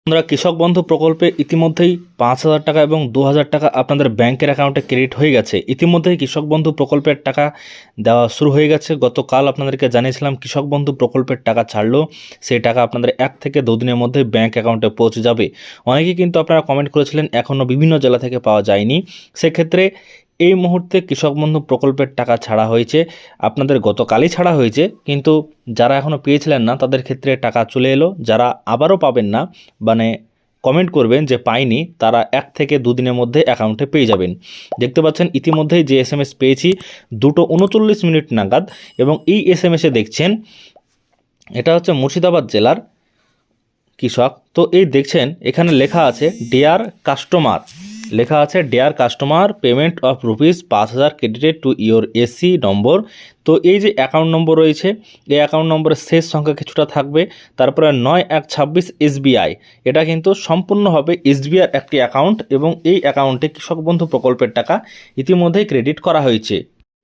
বন্ধুরা, কৃষক বন্ধু প্রকল্পে ইতিমধ্যেই 5,000 টাকা এবং 2,000 টাকা আপনাদের ব্যাংকের অ্যাকাউন্টে ক্রেডিট হয়ে গেছে। ইতিমধ্যেই কৃষক বন্ধু প্রকল্পের টাকা দেওয়া শুরু হয়ে গেছে। গতকাল আপনাদেরকে জানিয়েছিলাম কৃষক বন্ধু প্রকল্পের টাকা ছাড়লো, সেই টাকা আপনাদের 1 থেকে 2 দিনের মধ্যে ব্যাংক অ্যাকাউন্টে পৌঁছে যাবে। অনেকেই কিন্তু আপনারা কমেন্ট করেছিলেন এখনও বিভিন্ন জেলা থেকে পাওয়া যায়নি। সেক্ষেত্রে এই মুহূর্তে কৃষক বন্ধু প্রকল্পের টাকা ছাড়া হয়েছে, আপনাদের গতকালই ছাড়া হয়েছে, কিন্তু যারা এখনও পেয়েছিলেন না তাদের ক্ষেত্রে টাকা চলে এলো। যারা আবারও পাবেন না, মানে কমেন্ট করবেন যে পাইনি, তারা 1 থেকে 2 দিনের মধ্যে অ্যাকাউন্টে পেয়ে যাবেন। দেখতে পাচ্ছেন ইতিমধ্যেই যে SMS পেয়েছি 2:39 নাগাদ, এবং এই SMS দেখছেন এটা হচ্ছে মুর্শিদাবাদ জেলার কৃষক। তো এই দেখছেন এখানে লেখা আছে ডিয়ার কাস্টমার, লেখা আছে dear customer payment of ₹5,000 credited to your AC number. তো এই যে অ্যাকাউন্ট নম্বর রয়েছে, এই অ্যাকাউন্ট নম্বরের শেষ সংখ্যা কিছুটা থাকবে, তারপরে 9126 SBI। এটা কিন্তু সম্পূর্ণভাবে SBI একটি অ্যাকাউন্ট, এবং এই অ্যাকাউন্টে কৃষক বন্ধু প্রকল্পের টাকা ইতিমধ্যেই ক্রেডিট করা হয়েছে।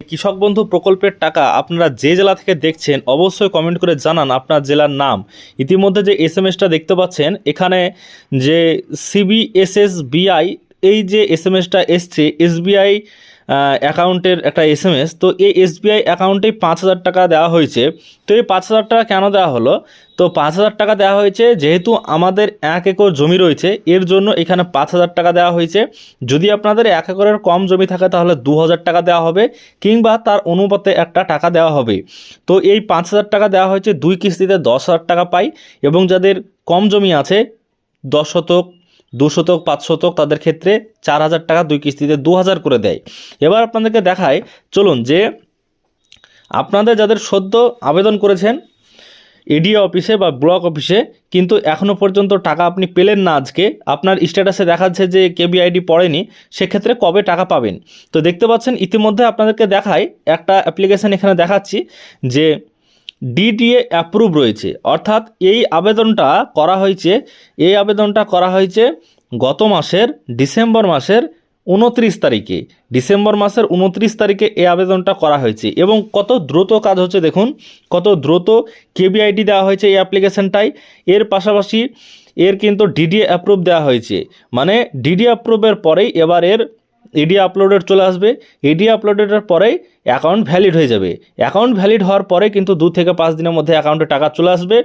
কৃষক বন্ধু প্রকল্পের টাকা আপনারা যে জেলা থেকে দেখছেন অবশ্যই কমেন্ট করে জানান আপনার জেলার নাম। ইতিমধ্যে যে SMSটা দেখতে পাচ্ছেন এখানে যে CBSSBI, এই যে SMSটা এসছে SBI অ্যাকাউন্টের একটা SMS। তো এই SBI অ্যাকাউন্টে 5,000 টাকা দেওয়া হয়েছে। তো এই 5,000 টাকা কেন দেওয়া হলো? তো 5,000 টাকা দেওয়া হয়েছে যেহেতু আমাদের 1 একর জমি রয়েছে, এর জন্য এখানে 5,000 টাকা দেওয়া হয়েছে। যদি আপনাদের 1 একরের কম জমি থাকে তাহলে 2,000 টাকা দেওয়া হবে, কিংবা তার অনুপাতে একটা টাকা দেওয়া হবে। তো এই 5,000 টাকা দেওয়া হয়েছে 2 কিস্তিতে 10,000 টাকা পাই, এবং যাদের কম জমি আছে 10 শতক, 2 শতক, 5 শতক, তাদের ক্ষেত্রে 4,000 টাকা 2 কিস্তিতে 2,000 করে দেয়। এবার আপনাদেরকে দেখায়, চলুন, যে আপনাদের যাদের সদ্য আবেদন করেছেন এডিও অফিসে বা ব্লক অফিসে, কিন্তু এখনও পর্যন্ত টাকা আপনি পেলেন না, আজকে আপনার স্ট্যাটাসে দেখাচ্ছে যে কেবিআইডি পড়েনি, সেক্ষেত্রে কবে টাকা পাবেন? তো দেখতে পাচ্ছেন ইতিমধ্যে আপনাদেরকে দেখায় একটা অ্যাপ্লিকেশান এখানে দেখাচ্ছি যে DDA অ্যাপ্রুভ রয়েছে, অর্থাৎ এই আবেদনটা করা হয়েছে গত মাসের ডিসেম্বর মাসের 29 তারিখে। ডিসেম্বর মাসের 29 তারিখে এই আবেদনটা করা হয়েছে, এবং কত দ্রুত কাজ হচ্ছে দেখুন, কত দ্রুত কেবিআইডি দেওয়া হয়েছে এই অ্যাপ্লিকেশানটাই। এর পাশাপাশি এর কিন্তু DDA অ্যাপ্রুভ দেওয়া হয়েছে, মানে DDA অ্যাপ্রুভের পরেই এবার এর এডি আপলোডেড চলে আসবে। এডি আপলোডেডের পরেই অ্যাকাউন্ট ভ্যালিড হয়ে যাবে। অ্যাকাউন্ট ভ্যালিড হওয়ার পরে কিন্তু 2 থেকে 5 দিনের মধ্যে অ্যাকাউন্টে টাকা চলে আসবে।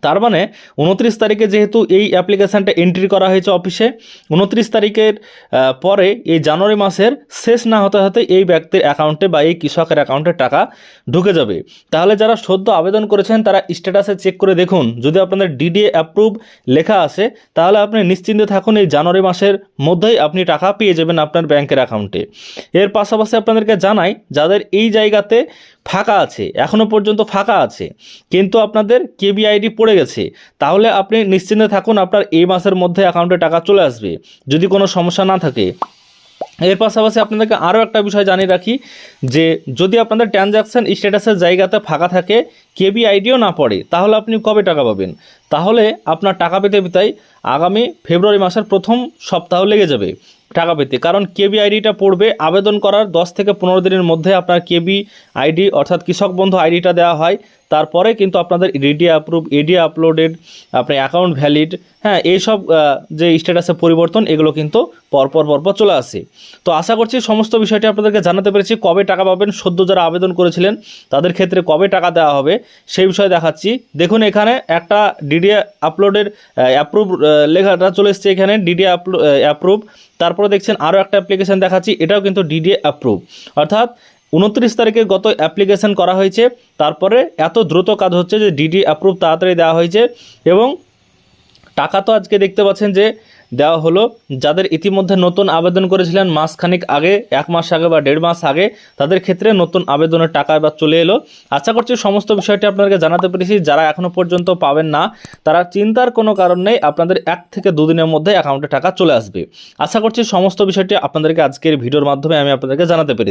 তার মানে 29 তারিখে যেহেতু এই অ্যাপ্লিকেশানটা এন্ট্রি করা হয়েছে অফিসে, 29 তারিখের পরে এই জানুয়ারি মাসের শেষ না হতে হতে এই ব্যক্তির অ্যাকাউন্টে বা এই কৃষকের অ্যাকাউন্টে টাকা ঢুকে যাবে। তাহলে যারা সদ্য আবেদন করেছেন তারা স্ট্যাটাসে চেক করে দেখুন, যদি আপনাদের DDA অ্যাপ্রুভ লেখা আসে তাহলে আপনি নিশ্চিন্তে থাকুন, এই জানুয়ারি মাসের মধ্যেই আপনি টাকা পেয়ে যাবেন আপনার ব্যাংকের অ্যাকাউন্টে। এর পাশাপাশি আপনাদেরকে জানাই, যাদের এই জায়গাতে ফাঁকা আছে, এখনও পর্যন্ত ফাঁকা আছে, কিন্তু আপনাদের কেবিআইডি পড়ে গেছে, তাহলে আপনি নিশ্চিন্তে থাকুন, আপনার এই মাসের মধ্যে অ্যাকাউন্টে টাকা চলে আসবে যদি কোনো সমস্যা না থাকে। এর পাশাপাশি আপনাদেরকে আরও একটা বিষয় জানিয়ে রাখি, যে যদি আপনাদের ট্রানজ্যাকশান স্ট্যাটাসের জায়গাতে ফাঁকা থাকে, কেবিআইডিও না পড়ে, তাহলে আপনি কবে টাকা পাবেন? তাহলে আপনার টাকা পেতে আগামী ফেব্রুয়ারি মাসের প্রথম সপ্তাহ লেগে যাবে টাকা পেতে, কারণ কেবিআইডিটা পড়বে আবেদন করার 10 থেকে 15 দিনের মধ্যে। আপনার কেবিআইডি অর্থাৎ কৃষক বন্ধু আইডিটা দেওয়া হয়, তারপরে কিন্তু আপনাদের DDA অ্যাপ্রুভ, এডিও আপলোডেড, আপনার অ্যাকাউন্ট ভ্যালিড, হ্যাঁ, এইসব যে স্ট্যাটাসের পরিবর্তন এগুলো কিন্তু পরপর চলে আসে। তো আশা করছি সমস্ত বিষয়টি আপনাদেরকে জানাতে পেরেছি। কবে টাকা পাবেন, সদ্য যারা আবেদন করেছিলেন তাদের ক্ষেত্রে কবে টাকা দেওয়া হবে সেই বিষয়ে দেখাচ্ছি। দেখুন এখানে একটা DDA আপলোডের অ্যাপ্রুভ লেখাটা চলে এসছে, এখানে DDA অ্যাপ্রুভ। তারপরে দেখছেন আরও একটা অ্যাপ্লিকেশান দেখাচ্ছি, এটাও কিন্তু DDA অ্যাপ্রুভ, অর্থাৎ 29 তারিখে গত অ্যাপ্লিকেশান করা হয়েছে, তারপরে এত দ্রুত কাজ হচ্ছে যে DDA অ্যাপ্রুভ তাড়াতাড়ি দেওয়া হয়েছে, এবং টাকা তো আজকে দেখতে পাচ্ছেন যে দেওয়া হলো। যাদের ইতিমধ্যে নতুন আবেদন করেছিলেন মাসখানিক আগে, 1 মাস আগে বা 1.5 মাস আগে, তাদের ক্ষেত্রে নতুন আবেদনের টাকা এবার চলে এলো। আশা করছি সমস্ত বিষয়টি আপনাদেরকে জানাতে পেরেছি। যারা এখনও পর্যন্ত পাবেন না তারা চিন্তার কোনো কারণ নেই, আপনাদের 1 থেকে 2 দিনের মধ্যে অ্যাকাউন্টে টাকা চলে আসবে। আশা করছি সমস্ত বিষয়টি আপনাদেরকে আজকের ভিডিওর মাধ্যমে আমি আপনাদেরকে জানাতে পেরেছি।